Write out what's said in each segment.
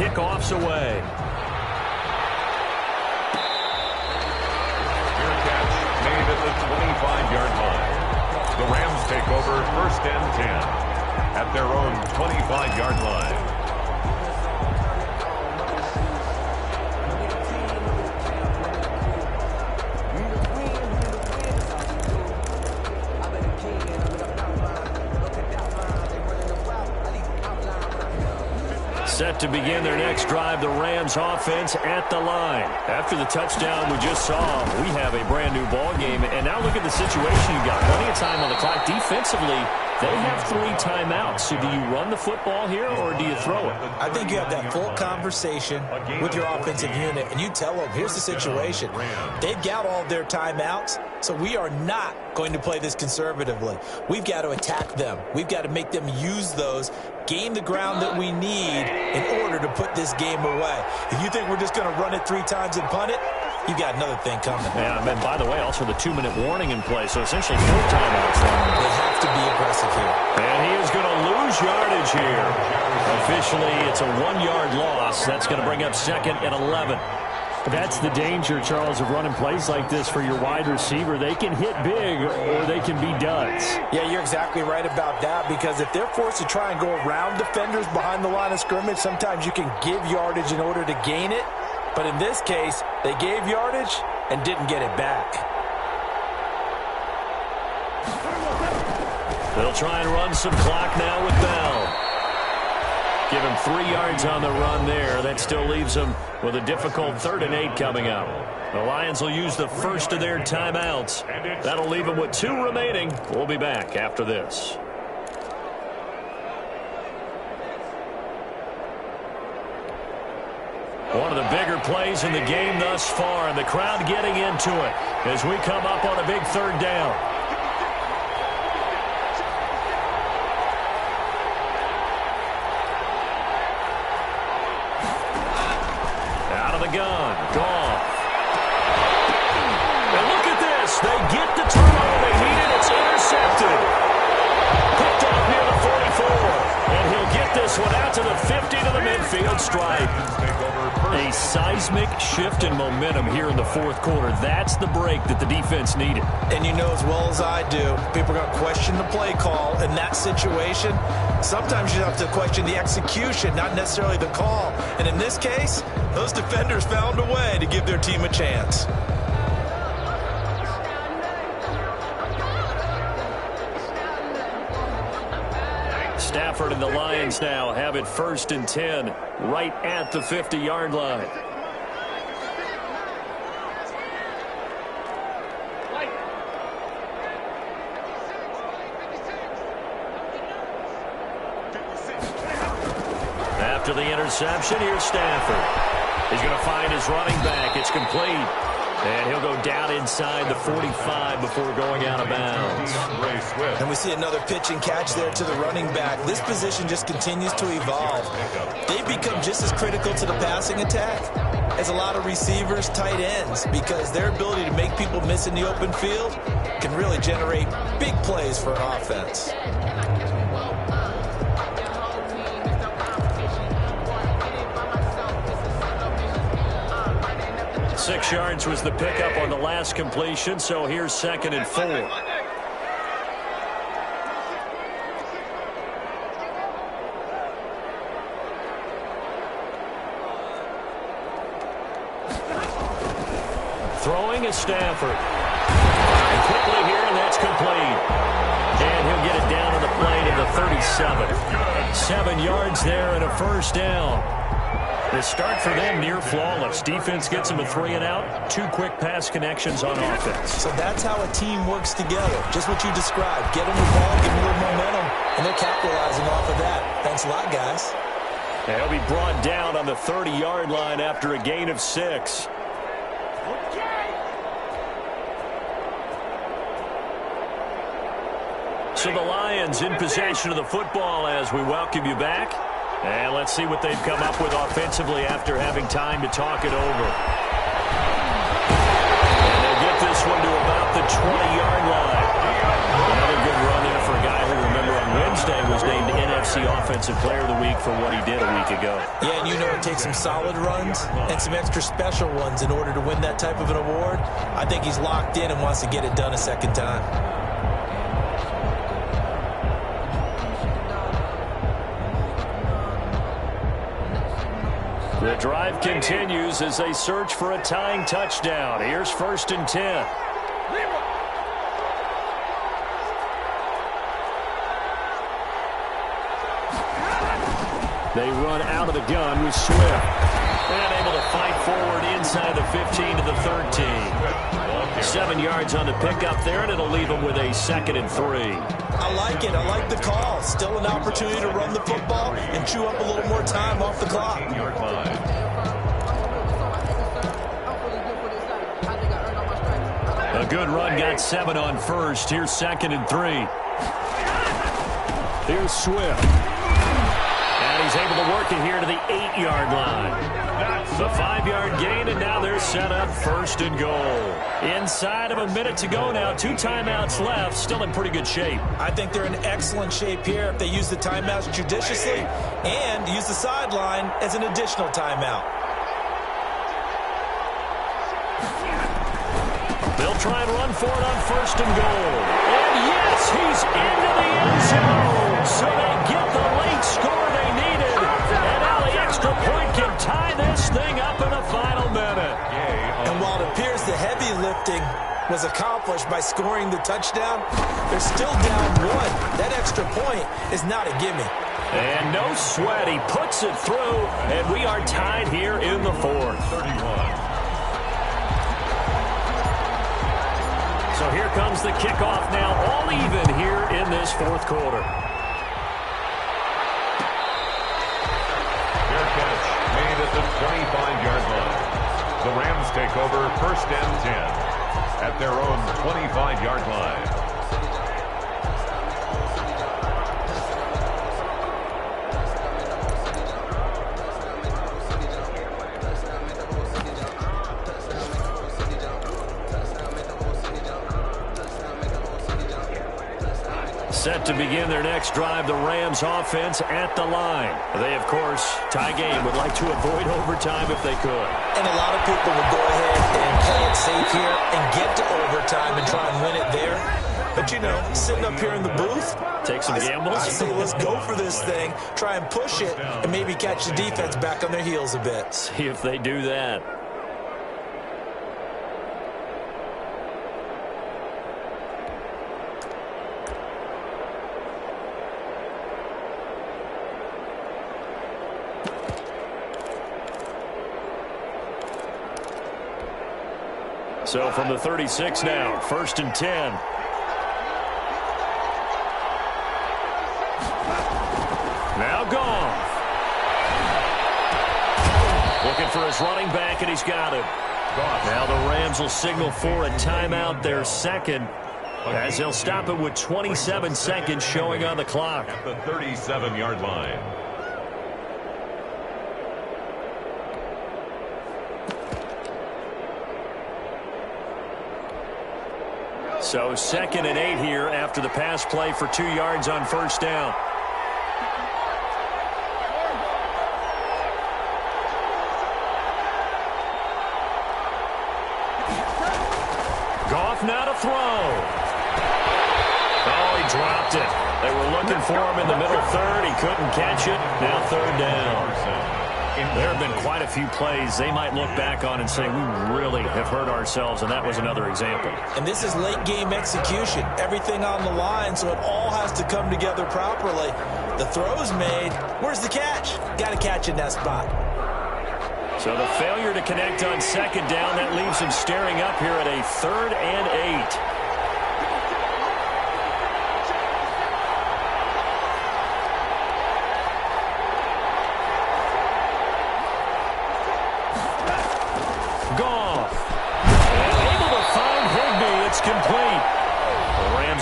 kickoff's away. Your catch made at the 25-yard line. The Rams take over 1st and 10 at their own 25-yard line. Set to begin their next drive, the Rams offense at the line. After the touchdown we just saw, we have a brand new ball game. And now look at the situation. You've got plenty of time on the clock. Defensively, they have 3 timeouts. So do you run the football here or do you throw it? I think you have that full conversation with your offensive unit, and you tell them, here's the situation. They've got all their timeouts, so we are not going to play this conservatively. We've got to attack them. We've got to make them use those, gain the ground that we need in order to put this game away. If you think we're just going to run it 3 times and punt it, you got another thing coming. Yeah, and by the way, also the 2-minute warning in play, so essentially 4 timeouts. They have to be aggressive here. And he is going to lose yardage here. Officially, it's a 1-yard loss. That's going to bring up 2nd and 11. That's the danger, Charles, of running plays like this for your wide receiver. They can hit big or they can be duds. Yeah, you're exactly right about that, because if they're forced to try and go around defenders behind the line of scrimmage, sometimes you can give yardage in order to gain it. But in this case, they gave yardage and didn't get it back. They'll try and run some clock now with Bell. Give him 3 yards on the run there. That still leaves him with a difficult 3rd and 8 coming up. The Lions will use the first of their timeouts. That'll leave them with 2 remaining. We'll be back after this. One of the bigger plays in the game thus far, and the crowd getting into it as we come up on a big 3rd down. Out of the gun, Goff. And look at this. They get the turnover they needed. It's intercepted. Picked off near the 44. And he'll get this one out to the 50 to the midfield stripe. A seismic shift in momentum here in the 4th quarter. That's the break that the defense needed. And you know as well as I do, people are going to question the play call in that situation. Sometimes you have to question the execution, not necessarily the call. And in this case, those defenders found a way to give their team a chance. Stafford and the Lions now have it 1st and 10 right at the 50-yard line. After the interception, here's Stafford. He's going to find his running back. It's complete. And he'll go down inside the 45 before going out of bounds. And we see another pitch and catch there to the running back. This position just continues to evolve. They've become just as critical to the passing attack as a lot of receivers, tight ends, because their ability to make people miss in the open field can really generate big plays for an offense. 6 yards was the pickup on the last completion, so here's 2nd and 4. Throwing is Stafford. And quickly here, and that's complete. And he'll get it down to the play to the 37. 7 yards there and a 1st down. The start for them near flawless. Defense gets them a 3 and out. 2 quick pass connections on offense. So that's how a team works together. Just what you described. Get them the ball, give them a little momentum, and they're capitalizing off of that. Thanks a lot, guys. And he'll be brought down on the 30-yard line after a gain of 6. So the Lions in possession of the football as we welcome you back. And let's see what they've come up with offensively after having time to talk it over. And they'll get this one to about the 20-yard line. Another good run there for a guy who, remember, on Wednesday was named NFC Offensive Player of the Week for what he did a week ago. Yeah, and you know it takes some solid runs and some extra special ones in order to win that type of an award. I think he's locked in and wants to get it done a second time. The drive continues as they search for a tying touchdown. Here's 1st and 10. They run out of the gun with Swift. And able to fight forward inside the 15 to the 13. 7 yards on the pickup there, and it'll leave them with a 2nd and 3. I like it. I like the call. Still an opportunity to run the football and chew up a little more time off the clock. A good run got 7 on 1st. Here's 2nd and 3. Here's Swift. And he's able to work it here to the 8-yard line. The 5-yard gain, and now they're set up 1st and goal. Inside of a minute to go now. 2 timeouts left. Still in pretty good shape. I think they're in excellent shape here if they use the timeouts judiciously and use the sideline as an additional timeout. They'll try and run for it on 1st and goal. And yes, he's into the end zone. So they get the late score they needed. And now the extra point can tie this thing up in the final minute. And while it appears the heavy lifting was accomplished by scoring the touchdown, they're still down 1. That extra point is not a gimme. And no sweat. He puts it through, and we are tied here in the 4th. 31. So here comes the kickoff now, all even here in this 4th quarter. Fair catch made at the 25-yard line. The Rams take over 1st and 10 at their own 25-yard line. Set to begin their next drive, the Rams offense at the line. They, of course, tie game, would like to avoid overtime if they could. And a lot of people would go ahead and play it safe here and get to overtime and try and win it there. But, you know, sitting up here in the booth, take some gambles. I say let's go for this thing, try and push it, and maybe catch the defense back on their heels a bit. See if they do that. So from the 36 now, 1st and 10. Now gone. Looking for his running back, and he's got it. Now the Rams will signal for a timeout, their 2nd, as they'll stop it with 27 seconds showing on the clock. At the 37-yard line. So 2nd and 8 here after the pass play for 2 yards on 1st down. Goff now to throw. Oh, he dropped it. They were looking for him in the middle 3rd. He couldn't catch it. Now 3rd down. There have been quite a few plays they might look back on and say, we really have hurt ourselves, and that was another example. And this is late game execution. Everything on the line, so it all has to come together properly. The throw's made. Where's the catch? Got to catch in that spot. So the failure to connect on 2nd down, that leaves him staring up here at a 3rd and 8.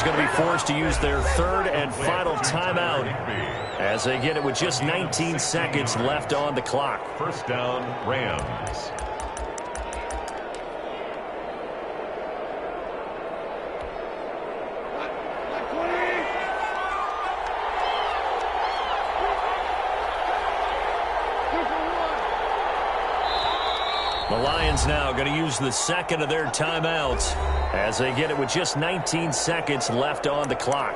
Going to be forced to use their 3rd and final timeout as they get it with just 19 seconds left on the clock. 1st down, Rams. The Lions now going to use the second of their timeouts as they get it with just 19 seconds left on the clock.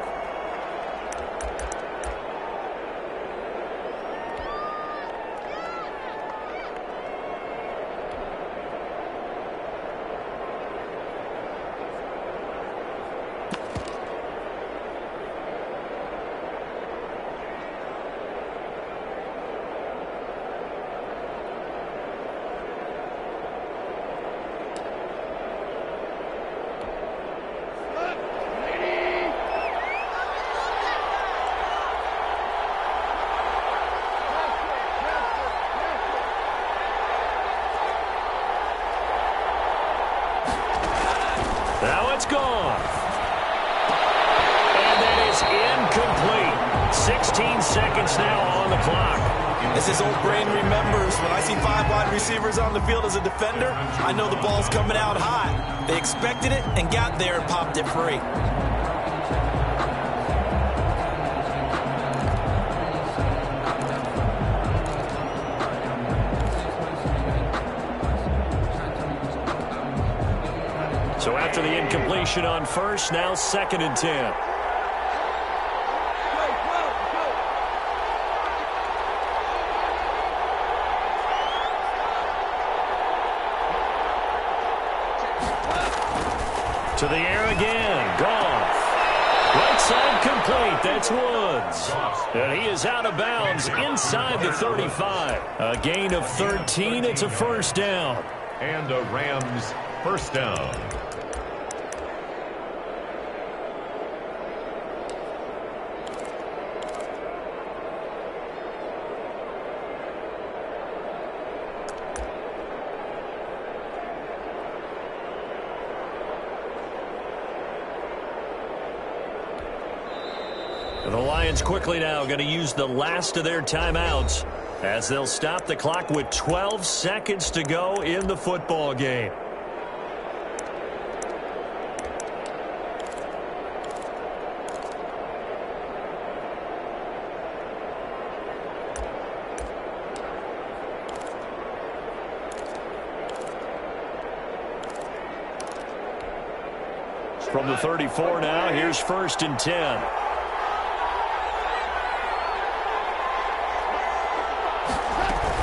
Now it's gone. And that is incomplete. 16 seconds now on the clock. As his old brain remembers, when I see 5 wide receivers on the field as a defender, I know the ball's coming out high. They expected it and got there and popped it free. So after the incompletion on first, now 2nd and 10. To the air again. Goff. Right side complete. That's Woods. And he is out of bounds inside the 35. A gain of 13. It's a first down. And a Rams first down. The Lions quickly now going to use the last of their timeouts as they'll stop the clock with 12 seconds to go in the football game. From the 34 now, here's 1st and 10.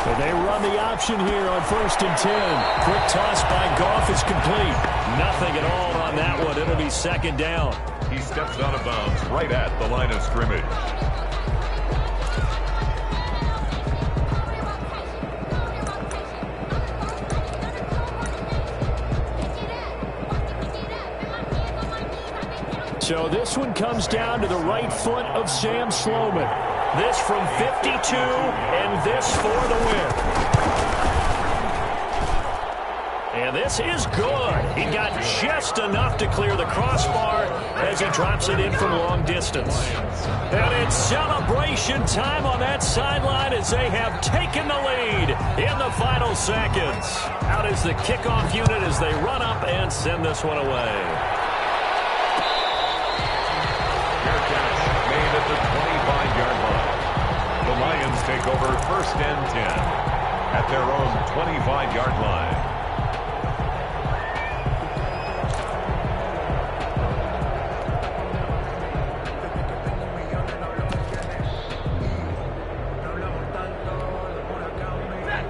So they run the option here on 1st and 10. Quick toss by Goff is complete. Nothing at all on that one. It'll be 2nd down. He steps out of bounds right at the line of scrimmage. So this one comes down to the right foot of Sam Sloman. This from 52, and this for the win. And this is good. He got just enough to clear the crossbar as he drops it in from long distance. And it's celebration time on that sideline as they have taken the lead in the final seconds. Out is the kickoff unit as they run up and send this one away. Made at the 25-yard line. The Lions take over 1st and 10 at their own 25-yard line.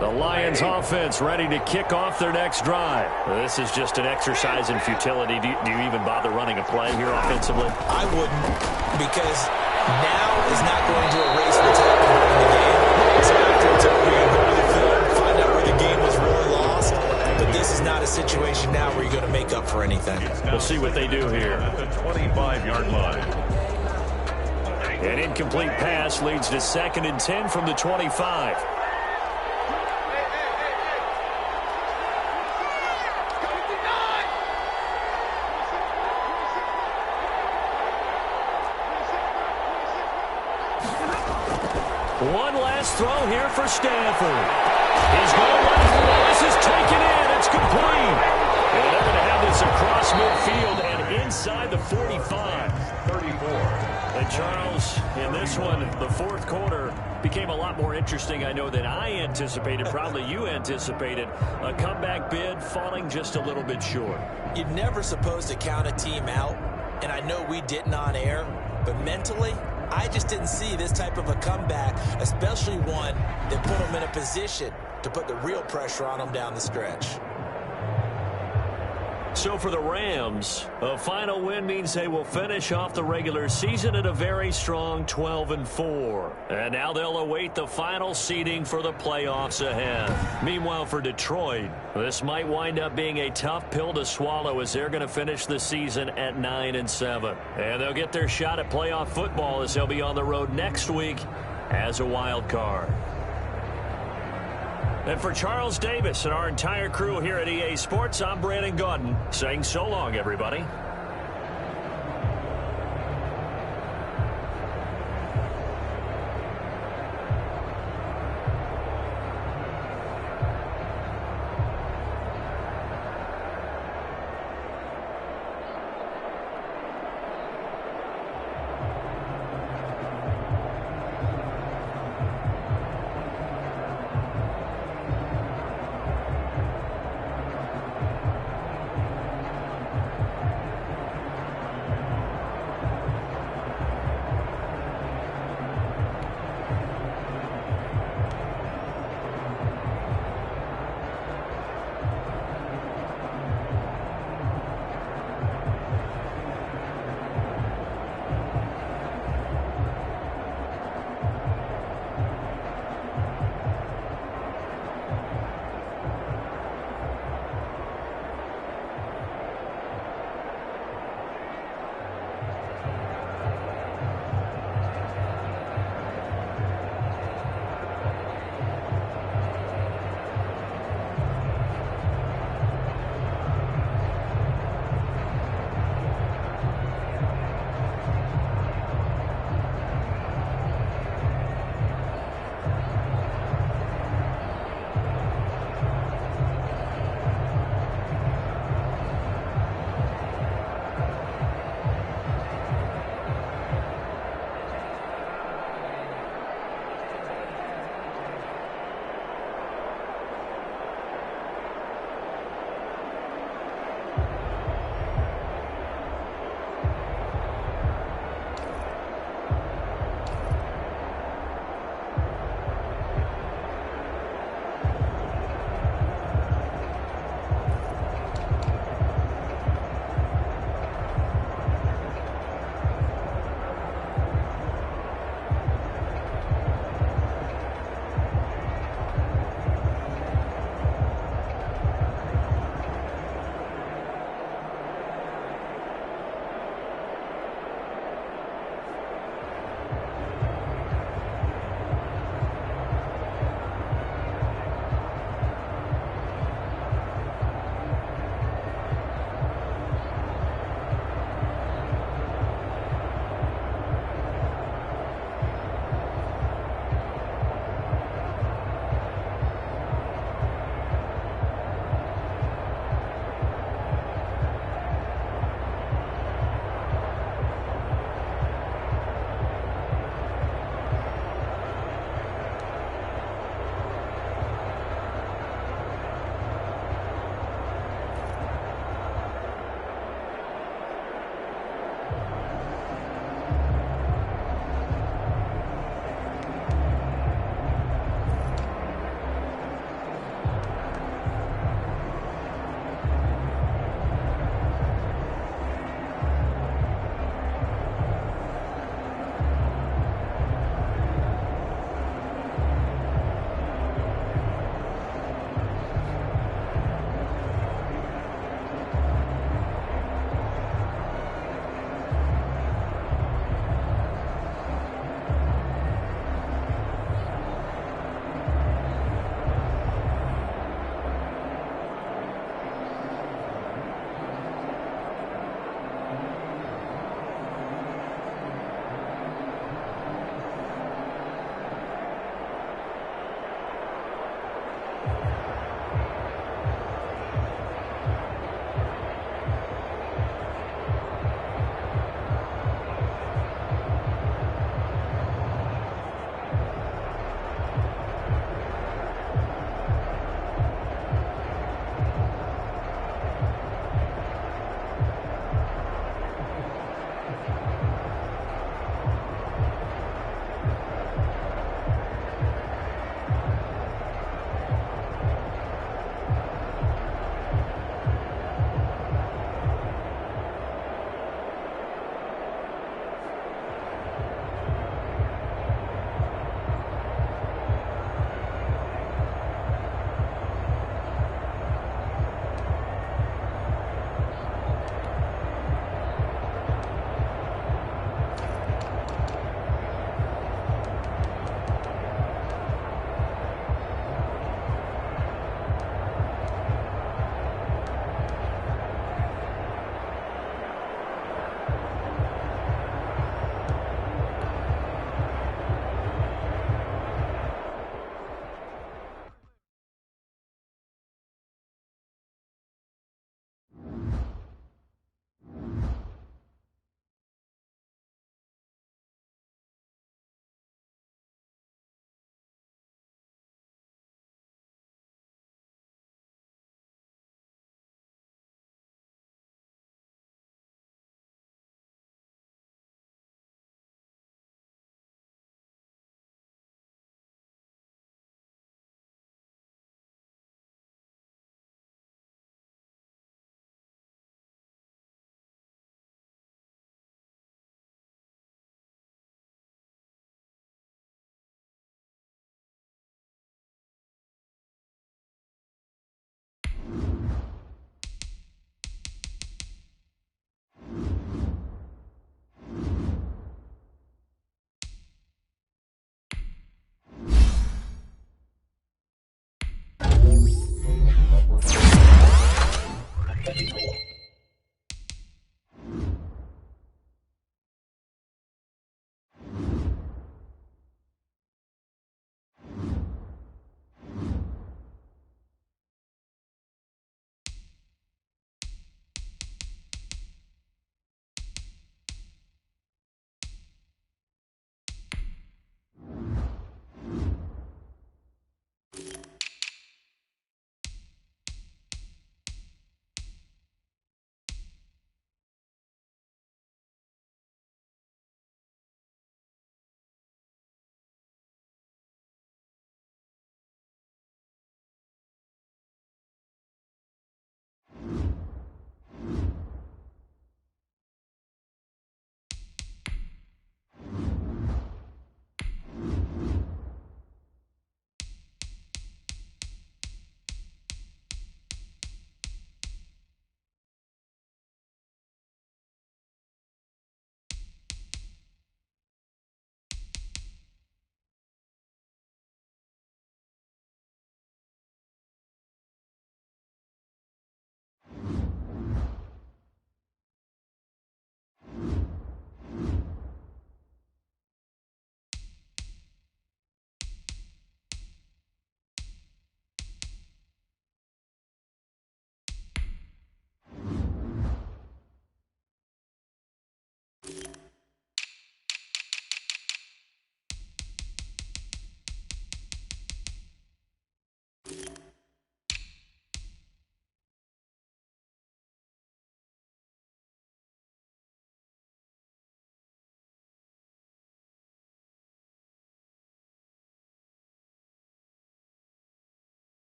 The Lions offense ready to kick off their next drive. This is just an exercise in futility. Do you even bother running a play here offensively? I wouldn't, because now is not going to erase what's happened during the game. So after it's over, you go to the field, find out where the game was really lost. But this is not a situation now where you're going to make up for anything. We'll see what they do here. At the 25-yard line. An incomplete pass leads to 2nd and 10 from the 25. One last throw here for Stanford. He's going left. This is taken in. It's complete. And they're going to have this across midfield and inside the 45. 34. And Charles, in this one, the fourth quarter became a lot more interesting, I know, than I anticipated. Probably you anticipated. A comeback bid falling just a little bit short. You're never supposed to count a team out, and I know we didn't on air, but mentally, I just didn't see this type of a comeback, especially one that put them in a position to put the real pressure on them down the stretch. So for the Rams, a final win means they will finish off the regular season at a very strong 12-4. And now they'll await the final seeding for the playoffs ahead. Meanwhile, for Detroit, this might wind up being a tough pill to swallow as they're going to finish the season at 9-7. And they'll get their shot at playoff football as they'll be on the road next week as a wild card. And for Charles Davis and our entire crew here at EA Sports, I'm Brandon Gaudin saying so long, everybody.